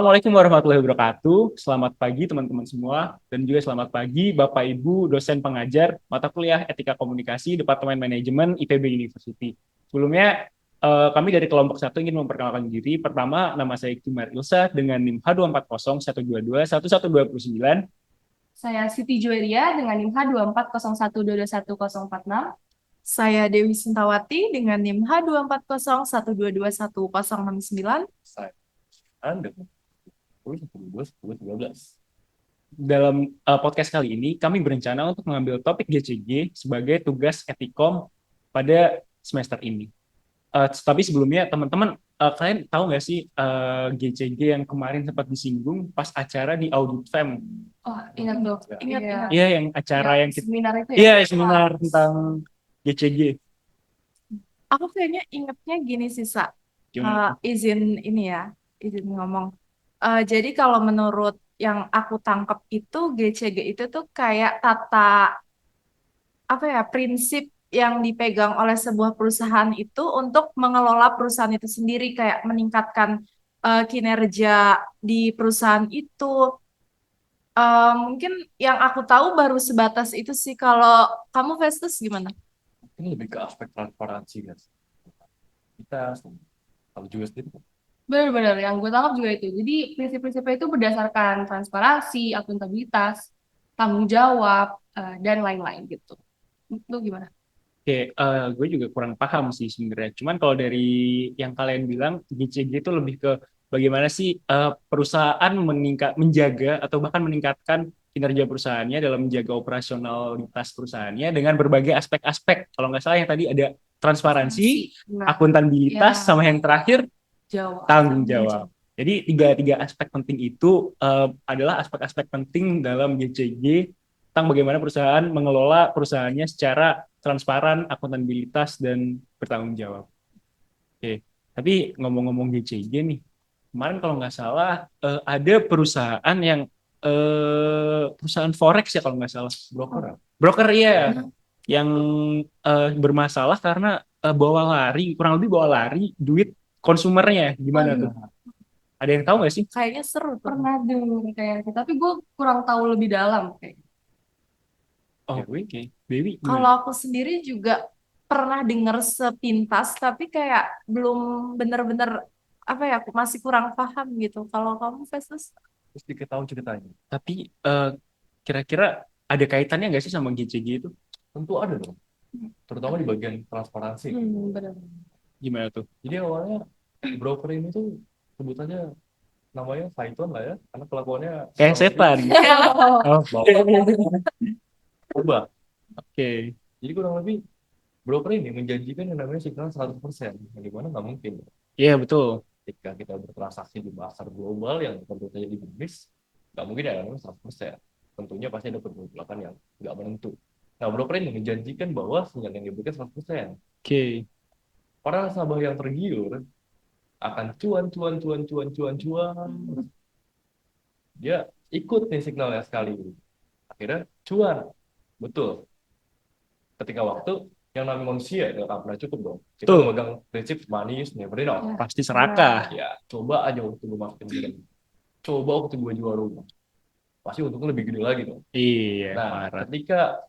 Assalamualaikum warahmatullahi wabarakatuh. Selamat pagi teman-teman semua dan juga selamat pagi Bapak Ibu dosen pengajar mata kuliah Etika Komunikasi Departemen Manajemen IPB University. Sebelumnya kami dari kelompok satu ingin memperkenalkan diri. Pertama, nama saya Kimar Ilsa dengan NIM H240121129. Saya Siti Juweria dengan NIM H24012210046. Saya Dewi Sintawati dengan NIM H24012212069. Saya Anda 10, 11, 12, 13. Dalam podcast kali ini, kami berencana untuk mengambil topik GCG sebagai tugas etikom pada semester ini. Tapi sebelumnya teman-teman, kalian tahu nggak sih GCG yang kemarin sempat disinggung pas acara di Audit Fem? Oh, ingat tuh. Ingat, Iya. ingat. Iya, yang acara yang kita, Seminar itu ya? iya seminar tentang GCG. Aku kayaknya ingetnya gini sih, Sa. Gimana? Izin ngomong. Jadi kalau menurut yang aku tangkap itu GCG itu tuh kayak prinsip yang dipegang oleh sebuah perusahaan itu untuk mengelola perusahaan itu sendiri, kayak meningkatkan kinerja di perusahaan itu. Mungkin yang aku tahu baru sebatas itu sih. Kalau kamu Festus gimana? Ini lebih ke aspek transparansi, guys. Kita kalau juga sendiri. Benar-benar, yang gue tangkap juga itu. Jadi prinsip-prinsipnya itu berdasarkan transparansi, akuntabilitas, tanggung jawab, dan lain-lain gitu. Itu gimana? Oke, gue juga kurang paham sih sebenarnya. Cuman kalau dari yang kalian bilang, GCG itu lebih ke bagaimana sih perusahaan menjaga atau bahkan meningkatkan kinerja perusahaannya dalam menjaga operasionalitas perusahaannya dengan berbagai aspek-aspek. Kalau nggak salah yang tadi ada transparansi, Nah, akuntabilitas, ya, sama yang terakhir jawab. tanggung jawab. Jadi tiga aspek penting itu adalah aspek-aspek penting dalam GCG tentang bagaimana perusahaan mengelola perusahaannya secara transparan, akuntabilitas, dan bertanggung jawab. Oke, tapi ngomong-ngomong GCG nih, kemarin kalau nggak salah ada perusahaan yang perusahaan forex ya kalau nggak salah, Broker ya? broker ya, yang bermasalah karena kurang lebih bawa lari duit konsumernya. Gimana tuh? Waduh, Ada yang tahu nggak sih? Kayaknya seru tuh. pernah dengar kayak gitu, tapi gue kurang tahu lebih dalam kayak. Oh, Dewi? oke. Dewi Kalau gimana? aku sendiri juga pernah dengar sepintas, tapi kayak belum bener-bener aku masih kurang paham gitu. Kalau kamu Festus? Terus diketahui ceritanya. Tapi kira-kira ada kaitannya nggak sih sama GCG itu? Tentu ada dong. Terutama di bagian transparansi. Benar. Gimana tuh? Jadi awalnya broker ini tuh sebutannya namanya Python lah ya. Karena kelakuannya Kayak kurang lebih setan. Oh, bapak ubah. oke. Jadi kurang lebih broker ini menjanjikan yang namanya signal 100%. Bagaimana nggak mungkin. Iya, betul. Ketika kita bertransaksi di pasar global yang tentu saja dinamis, nggak mungkin ada namanya 100%. Tentunya pasti ada pergolakan yang nggak menentu. Nah, broker ini menjanjikan bahwa sinyal yang diberikan 100%. Oke. Para nasabah yang tergiur akan cuan, cuan, cuan, cuan, cuan, cuan. Dia ikut nih signalnya sekali. Akhirnya cuan. Betul. Ketika waktu yang namanya manusia itu akan pernah cukup dong. Kita Tuh, memegang prinsip money is never enough. pasti serakah. Ya, coba aja waktu gue masukin gini. Coba waktu gue jual rumah. Pasti untungnya lebih gede lagi dong. Iya, Nah, parah. ketika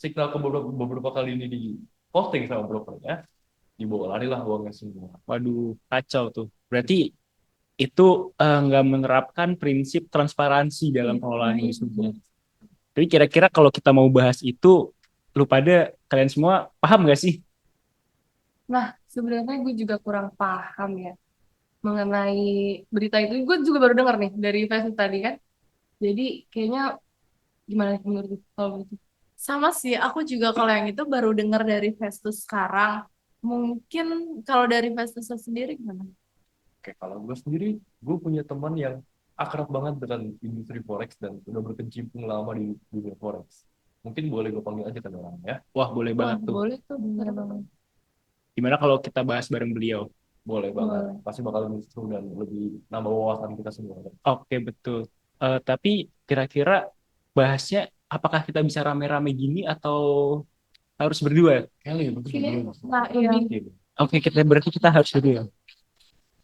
signal ke beberapa kali ini di posting sama brokernya, dibawa lari lah uangnya semua. Waduh, kacau tuh. Berarti itu nggak menerapkan prinsip transparansi dalam pengelolaan Nah, bisnisnya. Tapi kira-kira kalau kita mau bahas itu, lu pada kalian semua paham nggak sih? nah, sebenarnya gue juga kurang paham ya mengenai berita itu. Gue juga baru dengar nih dari Facebook tadi kan. Jadi kayaknya gimana menurut lu kalau gitu? Sama sih, aku juga kalau yang itu baru dengar dari Festus sekarang. Mungkin kalau dari Festus sendiri gimana? Oke, kalau gue sendiri, gue punya teman yang akrab banget dengan industri forex dan udah berkecimpung lama di dunia forex. Mungkin boleh gue panggil aja kan orangnya ya. Wah, boleh Wah, banget tuh. boleh tuh, bener banget. Gimana kalau kita bahas bareng beliau? Boleh banget. Boleh. Pasti bakal lebih seru dan lebih nambah wawasan kita semua. Oke, betul. Tapi kira-kira bahasnya apakah kita bisa rame-rame gini atau harus berdua? Kelly, betul Ini, belum? nah, iya. Oke, kita berarti kita harus berdua.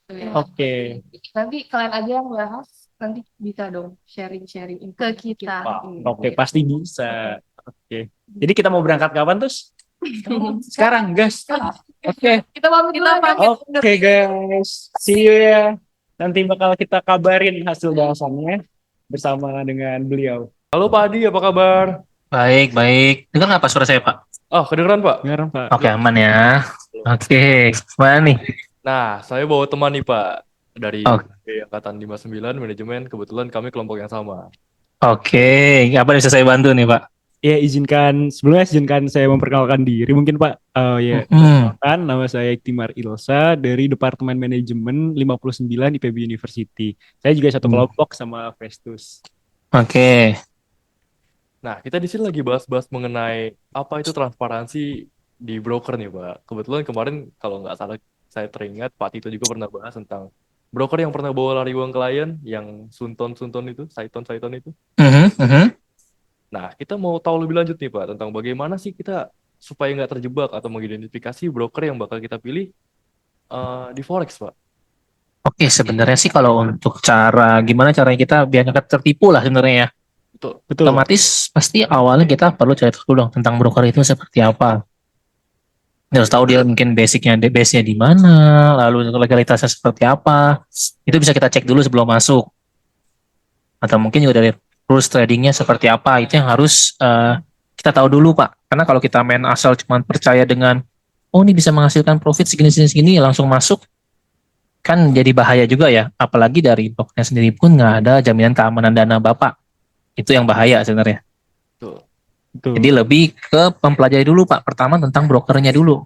Ya. Oke. Nanti kalian aja yang bahas, nanti bisa dong sharing-sharing info Ke dikit. kita. Oke, pasti bisa. Oke. Jadi kita mau berangkat kapan terus? Sekarang, guys. Oke. Kita pamit dulu ya, guys. Oke, guys. See you ya. Nanti bakal kita kabarin hasil bahasannya bersama dengan beliau. Halo Pak Adi, apa kabar? Baik, baik. Dengar nggak Pak suara saya, Pak? Ah, kedengeran Pak? Dengar, Pak. Oke, aman ya. Oke, mana nih? Nah, saya bawa teman nih Pak dari Oke, Angkatan 59 Manajemen. Kebetulan kami kelompok yang sama. apa yang bisa saya bantu nih, Pak? Ya, sebelumnya izinkan saya memperkenalkan diri mungkin Pak. Ya, Hmm, perkenalkan, nama saya Iktimar Ilsa dari Departemen Manajemen 59 IPB University. Saya juga satu kelompok sama Festus. oke. Nah, kita di sini lagi bahas-bahas mengenai apa itu transparansi di broker nih Pak. Kebetulan kemarin kalau nggak salah saya teringat Pak Tito juga pernah bahas tentang broker yang pernah bawa lari uang klien yang Sunton-Sunton itu, Saiton-Saiton itu. Mhm, mhm. Nah, kita mau tahu lebih lanjut nih Pak tentang bagaimana sih kita supaya nggak terjebak atau mengidentifikasi broker yang bakal kita pilih di Forex Pak. Oke, sebenarnya sih kalau untuk gimana caranya kita biar nggak tertipu lah sebenarnya ya. Betul. Betul. Otomatis pasti awalnya kita perlu cari tahu dulu dong tentang broker itu seperti apa. Harus tahu dia mungkin base-nya di mana, lalu legalitasnya seperti apa. Itu bisa kita cek dulu sebelum masuk. Atau mungkin juga dari rules tradingnya seperti apa, itu yang harus kita tahu dulu Pak. Karena kalau kita main asal cuma percaya dengan oh ini bisa menghasilkan profit segini segini segini langsung masuk, kan jadi bahaya juga ya. Apalagi dari bloknya sendiri pun nggak ada jaminan keamanan dana Bapak. Itu yang bahaya sebenarnya. Betul. Betul. Jadi lebih ke mempelajari dulu Pak. Pertama tentang brokernya dulu.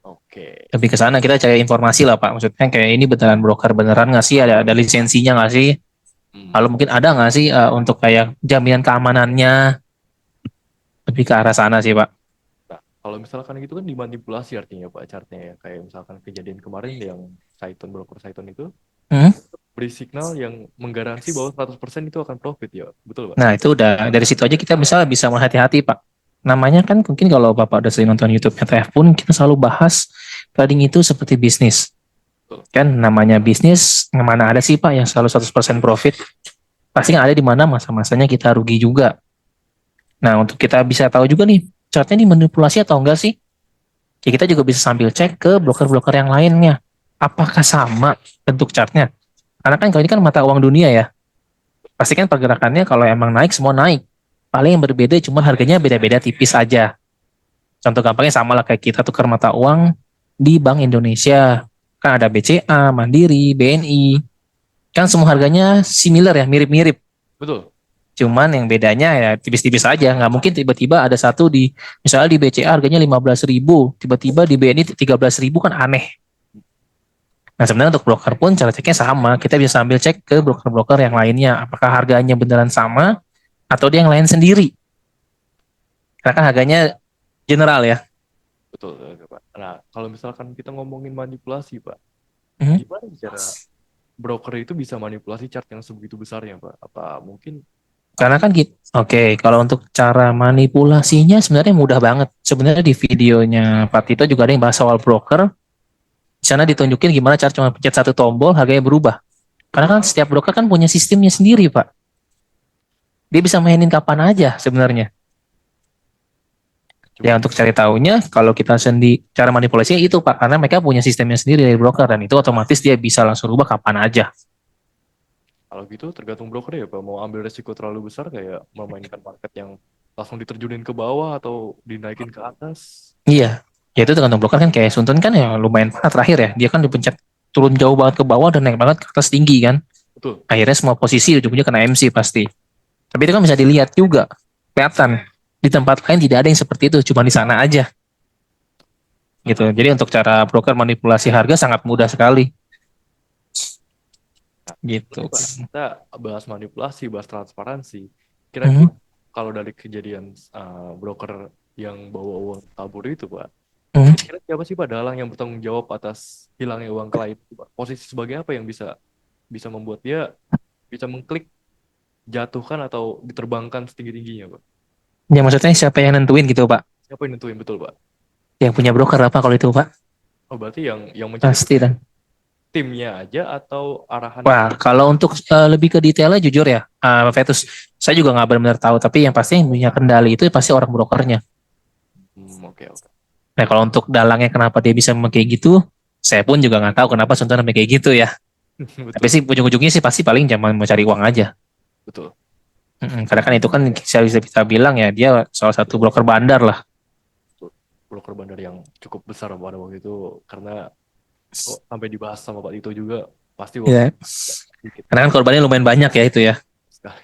Oke. Lebih ke sana kita cari informasi lah Pak. Maksudnya kayak ini beneran broker beneran nggak sih? Ada lisensinya nggak sih? Lalu mungkin ada nggak sih untuk kayak jaminan keamanannya? Lebih ke arah sana sih Pak. Nah, kalau misalkan gitu kan dimanipulasi artinya Pak chartnya ya. Kayak misalkan kejadian kemarin yang broker Saiton itu Hmm? beri signal yang menggaransi bahwa 100% itu akan profit ya. Betul Pak? Nah itu udah dari situ aja kita bisa berhati-hati Pak. Namanya kan mungkin kalau Bapak udah sering nonton YouTube ETF pun kita selalu bahas trading itu seperti bisnis. Kan namanya bisnis, mana ada sih Pak yang selalu 100% profit? Pasti ada di mana masa-masanya kita rugi juga. Nah untuk kita bisa tahu juga nih, chartnya dimanipulasi atau enggak sih? Ya kita juga bisa sambil cek ke broker-broker yang lainnya. Apakah sama bentuk chartnya? Karena kan kalau ini kan mata uang dunia ya. Pasti kan pergerakannya kalau emang naik semua naik. Paling yang berbeda cuma harganya beda-beda tipis aja. Contoh gampangnya sama lah kayak kita tukar mata uang di Bank Indonesia. Kan ada BCA, Mandiri, BNI. Kan semua harganya similar ya, mirip-mirip. Betul. Cuman yang bedanya ya tipis-tipis aja. Nggak mungkin tiba-tiba ada satu misalnya di BCA harganya 15.000, tiba-tiba di BNI 13.000 kan aneh. Nah sebenarnya untuk broker pun cara ceknya sama. Kita bisa sambil cek ke broker-broker yang lainnya. Apakah harganya beneran sama atau dia yang lain sendiri. Karena kan harganya general ya. Betul Pak. Nah, kalau misalkan kita ngomongin manipulasi Pak, Mhm. gimana cara broker itu bisa manipulasi chart yang sebegitu besarnya Pak? Apa mungkin Karena kan gitu. Oke, kalau untuk cara manipulasinya sebenarnya mudah banget. Sebenarnya di videonya Pak Tito juga ada yang bahas soal broker. Di sana ditunjukin gimana cara cuma pencet satu tombol harganya berubah. Karena kan setiap broker kan punya sistemnya sendiri, Pak. Dia bisa mainin kapan aja sebenarnya. Ya untuk cari tahunya, kalau kita sendiri cara manipulasinya itu Pak, karena mereka punya sistemnya sendiri dari broker dan itu otomatis dia bisa langsung rubah kapan aja. kalau gitu tergantung broker ya Pak, mau ambil resiko terlalu besar kayak memainkan market yang langsung diterjunin ke bawah atau dinaikin ke atas. Iya, ya itu tergantung broker kan kayak Sunton kan ya lumayan parah terakhir ya, dia kan dipencet turun jauh banget ke bawah dan naik banget ke atas tinggi kan. Betul. Akhirnya semua posisi ujung-ujungnya kena MC pasti. Tapi itu kan bisa dilihat juga, kelihatan di tempat lain tidak ada yang seperti itu, cuma di sana aja. Gitu. Jadi untuk cara broker manipulasi harga sangat mudah sekali. Gitu. Oke, Pak, kita bahas manipulasi, bahas transparansi. Kira-kira kalau dari kejadian broker yang bawa uang kabur itu, Pak, kira-kira siapa sih Pak dalang yang bertanggung jawab atas hilangnya uang klien itu, Pak? Posisi sebagai apa yang bisa membuat dia bisa mengklik jatuhkan atau diterbangkan setinggi-tingginya, Pak? Ya maksudnya siapa yang nentuin gitu Pak? Siapa yang nentuin betul, Pak? Yang punya broker apa kalau itu Pak? Oh, berarti yang mencari Pasti kan. timnya aja atau arahan Wah, kalau untuk lebih ke detailnya jujur ya, Fetus, saya juga nggak benar-benar tahu. Tapi yang pasti yang punya kendali itu pasti orang brokernya. oke oke. Nah, kalau untuk dalangnya kenapa dia bisa kayak gitu, saya pun juga nggak tahu kenapa contohnya sampai kayak gitu ya. Tapi Betul sih ujung-ujungnya sih pasti paling cuma mau cari uang aja. betul. Karena kan itu kan saya bisa kita bilang ya dia salah satu broker bandar lah. Broker bandar yang cukup besar pada waktu itu karena sampai dibahas sama Pak Tito juga pasti waktu Ya, sedikit karena kan korbannya lumayan banyak ya itu ya. sekali.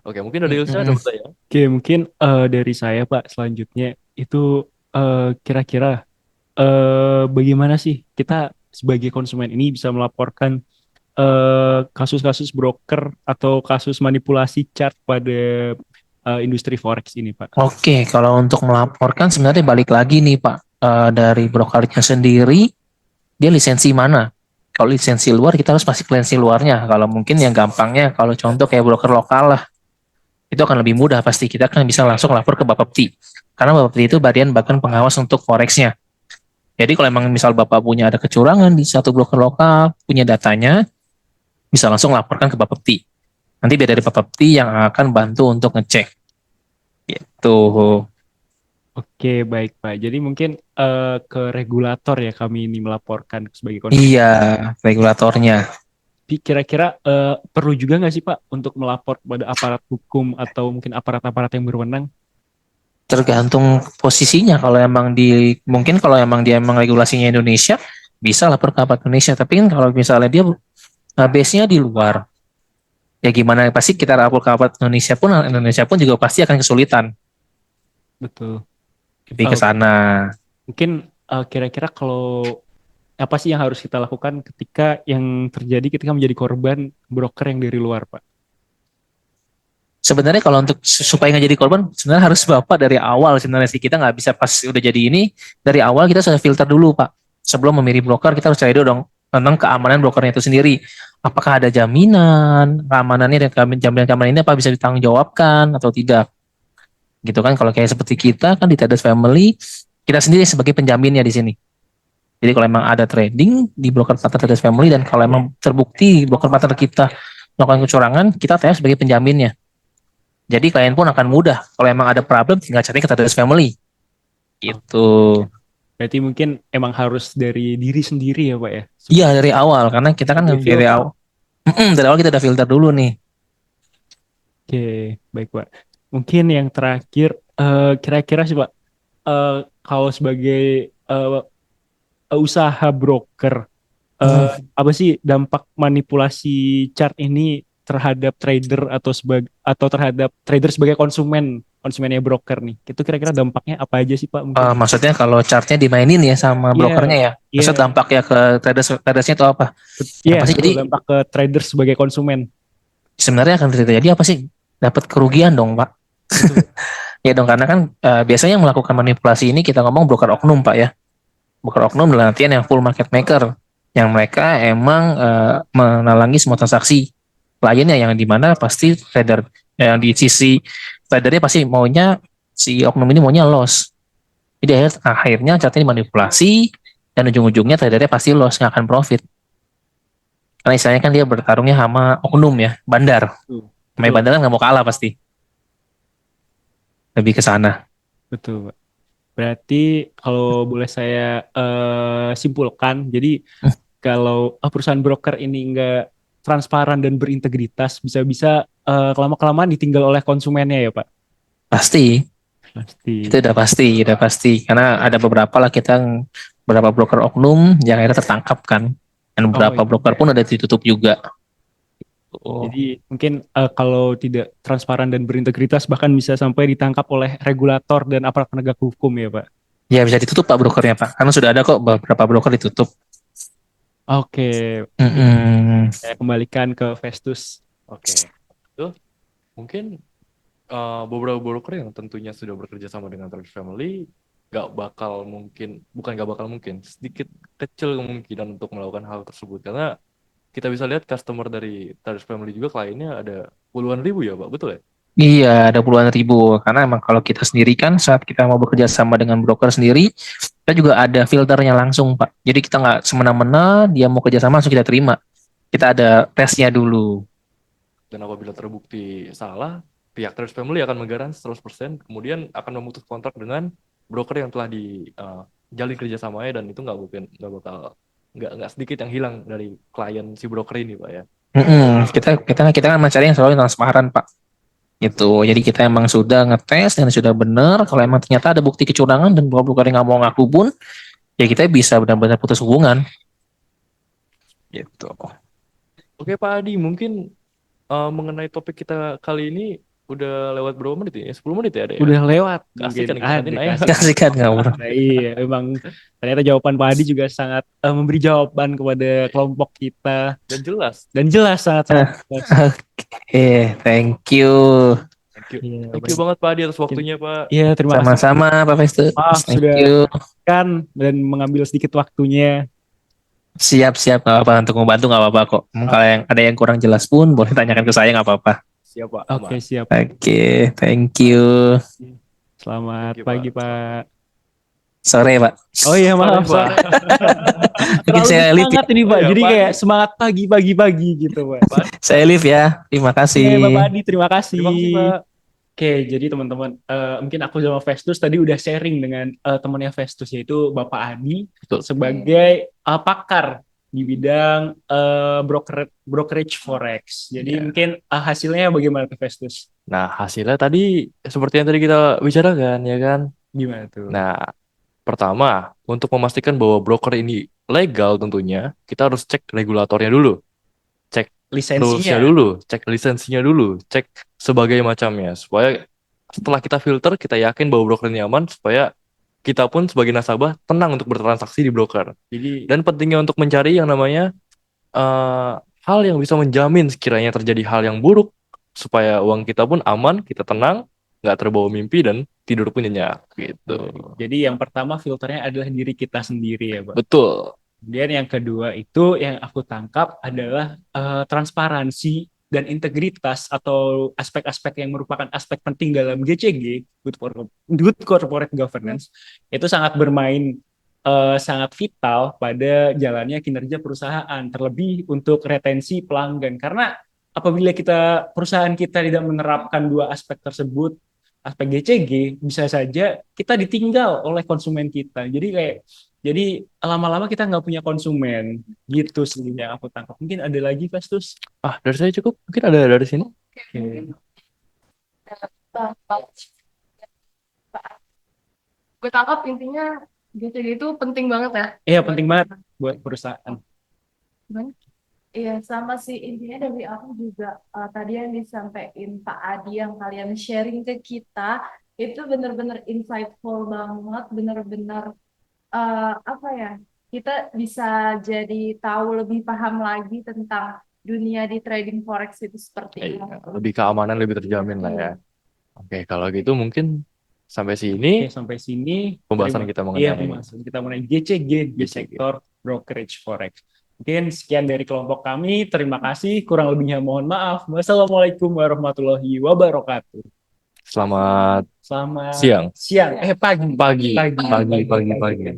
Oke, mungkin dari Ilsa ada Mm-mm. pertanyaan. Oke, mungkin dari saya Pak selanjutnya itu kira-kira bagaimana sih kita sebagai konsumen ini bisa melaporkan kasus-kasus broker atau kasus manipulasi chart pada industri forex ini, Pak? Oke, kalau untuk melaporkan sebenarnya balik lagi nih Pak. Dari brokernya sendiri, dia lisensi mana? Kalau lisensi luar kita harus pasti lisensi luarnya. Kalau mungkin yang gampangnya kalau contoh kayak broker lokal lah, itu akan lebih mudah pasti kita kan bisa langsung lapor ke Bapepti. Karena Bapepti itu bagian bahkan pengawas untuk forexnya. Jadi kalau emang misal Bapak punya ada kecurangan di satu broker lokal, punya datanya, bisa langsung laporkan ke Bapepti. Nanti biar dari Bapepti yang akan bantu untuk ngecek. Gitu. Oke, baik, Pak. Jadi mungkin ke regulator ya kami ini melaporkan sebagai konsumen. Iya, regulatornya. Tapi kira-kira perlu juga nggak sih, Pak, untuk melapor kepada aparat hukum atau mungkin aparat-aparat yang berwenang? Tergantung posisinya. Kalau emang mungkin kalau emang dia emang regulasinya Indonesia, bisa lapor ke aparat Indonesia. Tapi kan kalau misalnya dia base-nya di luar, ya gimana pasti kita lapor ke aparat Indonesia pun juga pasti akan kesulitan Betul. lebih ke Eh, sana. mungkin kira-kira kalau apa sih yang harus kita lakukan ketika yang terjadi ketika menjadi korban broker yang dari luar, Pak? Sebenarnya kalau untuk supaya nggak jadi korban, sebenarnya harus Bapak dari awal sebenarnya sih kita nggak bisa pas udah jadi ini dari awal kita sudah filter dulu Pak. Sebelum memilih broker kita harus cari dulu dong tentang keamanan brokernya itu sendiri. Apakah ada jaminan keamanannya dan jaminan keamanan ini apa bisa ditanggungjawabkan atau tidak? Gitu kan kalau kayak seperti kita kan di Traders Family kita sendiri sebagai penjaminnya di sini. Jadi kalau emang ada trading di broker partner Traders Family dan kalau emang terbukti broker partner kita melakukan kecurangan, kita TF sebagai penjaminnya. Jadi klien pun akan mudah. Kalau emang ada problem, tinggal cari ke Traders Family. Gitu. Berarti mungkin emang harus dari diri sendiri ya, Pak ya? Iya dari awal, karena kita kan Sebagai dari filter. awal, dari awal kita udah filter dulu nih. Oke, baik, Pak. Mungkin yang terakhir, kira-kira sih, Pak, kalau sebagai usaha broker, apa sih dampak manipulasi chart ini terhadap trader atau terhadap trader sebagai konsumennya broker nih? Itu kira-kira dampaknya apa aja sih, Pak? Mungkin? Maksudnya kalau chartnya dimainin ya sama Iya, brokernya ya. iya, Maksud dampak ya ke tradersnya itu apa? Yang iya, pasti betul jadi dampak ke trader sebagai konsumen. sebenarnya akan terjadi apa sih? Dapat kerugian dong Pak. Betul. Ya dong karena kan biasanya yang melakukan manipulasi ini kita ngomong broker oknum Pak ya. Broker oknum dalam artian yang full market maker. Yang mereka emang menalangi semua transaksi kliennya yang dimana pasti trader yang di sisi tradernya pasti maunya si oknum ini maunya loss. Jadi akhirnya chartnya dimanipulasi dan ujung-ujungnya tradernya pasti loss nggak akan profit. Karena istilahnya kan dia bertarungnya sama oknum ya, bandar. Betul. Main bandar kan nggak mau kalah pasti. Lebih ke sana. Betul, Pak. Berarti kalau boleh saya simpulkan, jadi kalau perusahaan broker ini enggak transparan dan berintegritas, bisa-bisa kelama-kelamaan ditinggal oleh konsumennya ya, Pak. Pasti, itu Pasti. udah pasti. Karena ada beberapa lah beberapa broker oknum yang akhirnya tertangkap kan. Dan Oh, beberapa iya. broker pun udah ditutup juga. Oh. Jadi mungkin kalau tidak transparan dan berintegritas bahkan bisa sampai ditangkap oleh regulator dan aparat penegak hukum ya, Pak. Ya bisa ditutup Pak brokernya Pak. Karena sudah ada kok beberapa broker ditutup. Oke, saya kembalikan ke Festus. Oke. Itu mungkin beberapa broker yang tentunya sudah bekerja sama dengan Traders Family bukan gak bakal mungkin, sedikit kecil kemungkinan untuk melakukan hal tersebut karena kita bisa lihat customer dari Traders Family juga kliennya ada puluhan ribu ya Pak, betul ya? Iya, ada puluhan ribu. Karena emang kalau kita sendiri kan saat kita mau bekerja sama dengan broker sendiri, kita juga ada filternya langsung Pak. Jadi kita nggak semena-mena dia mau kerjasama langsung kita terima. Kita ada tesnya dulu. Dan apabila terbukti salah, pihak Trace Family akan menggaransi 100%, kemudian akan memutus kontrak dengan broker yang telah dijalin kerjasamanya, dan itu nggak sedikit yang hilang dari klien si broker ini, Pak ya. Kita kan mencari yang selalu transparan Pak. Itu. Jadi kita emang sudah ngetes dan sudah benar. Kalau emang ternyata ada bukti kecurangan dan broker yang nggak mau ngaku pun, ya kita bisa benar-benar putus hubungan. Gitu. Oke Pak Adi, mungkin mengenai topik kita kali ini udah lewat berapa menit ya? 10 menit ya ada ya? Udah lewat. Kasih kan Mungkin kita nanti ya. Kasih kan ngobrol. Nah, iya, memang ternyata jawaban Pak Adi juga sangat memberi jawaban kepada kelompok kita Dan jelas. dan jelas sangat-sangat jelas. Thank you. Thank you. Iya, Thank you banget Pak Adi atas waktunya Pak. Iya, terima kasih Sama-sama Pak Festus. Maaf, Thank sudah. you. kan dan mengambil sedikit waktunya. Siap-siap nggak apa-apa untuk membantu nggak apa-apa kok. Kalau yang ada yang kurang jelas pun boleh tanyakan ke saya nggak apa-apa. Siap Pak. Oke, Aman. siap. Oke, thank you. Selamat Thank you, pagi, Pak. Pak. Sore Pak. Oh iya, maaf, Sore, Pak. Mungkin Terlalu saya live semangat ya. ini, Pak. Iya, Jadi Pak. kayak semangat pagi gitu, Pak. Saya live ya. Terima kasih. Oke, Bapak Adi, terima kasih. Terima kasih Pak. Oke, jadi teman-teman, mungkin aku sama Festus tadi udah sharing dengan temannya Festus, yaitu Bapak Adi, Betul. sebagai pakar di bidang brokerage forex. Jadi Ya. mungkin hasilnya bagaimana tuh, Festus? Nah, hasilnya tadi seperti yang tadi kita bicarakan ya kan. Gimana tuh? Nah, pertama, untuk memastikan bahwa broker ini legal tentunya, kita harus cek regulatornya dulu. Cek Lisensinya. rulesnya dulu, cek lisensinya dulu, cek sebagai macamnya. Supaya setelah kita filter, kita yakin bahwa broker ini aman, supaya kita pun sebagai nasabah tenang untuk bertransaksi di broker. Jadi Dan pentingnya untuk mencari yang namanya hal yang bisa menjamin sekiranya terjadi hal yang buruk, supaya uang kita pun aman, kita tenang, nggak terbawa mimpi, dan tidur pun nyenyak gitu. Jadi yang pertama filternya adalah diri kita sendiri ya, Pak. Betul. Kemudian yang kedua itu yang aku tangkap adalah transparansi dan integritas atau aspek-aspek yang merupakan aspek penting dalam GCG, Good Corporate Governance, itu sangat bermain sangat vital pada jalannya kinerja perusahaan, terlebih untuk retensi pelanggan. Karena apabila perusahaan kita tidak menerapkan dua aspek tersebut, aspek GCG, bisa saja kita ditinggal oleh konsumen kita. Jadi lama-lama kita nggak punya konsumen, gitu sih yang aku tangkap. Mungkin ada lagi, Festus? Dari saya cukup. Mungkin ada dari sini. Oke. Gue tangkap intinya GCG itu penting banget ya. Iya, penting banget buat perusahaan. Iya, sama sih, intinya dari aku juga tadi yang disampaikan Pak Adi yang kalian sharing ke kita itu benar-benar insightful banget, benar-benar apa ya, kita bisa jadi tahu lebih paham lagi tentang dunia di trading forex itu seperti apa. Lebih keamanan, lebih terjamin lah ya. Oke, kalau gitu mungkin sampai sini Oke, sampai sini pembahasan kita Iya, mengenai pembahasan kita mengenai GCG di GCG. sektor brokerage forex. Mungkin sekian dari kelompok kami. Terima kasih. Kurang lebihnya mohon maaf. Wassalamualaikum warahmatullahi wabarakatuh. Selamat Selamat siang. Pagi. Pagi.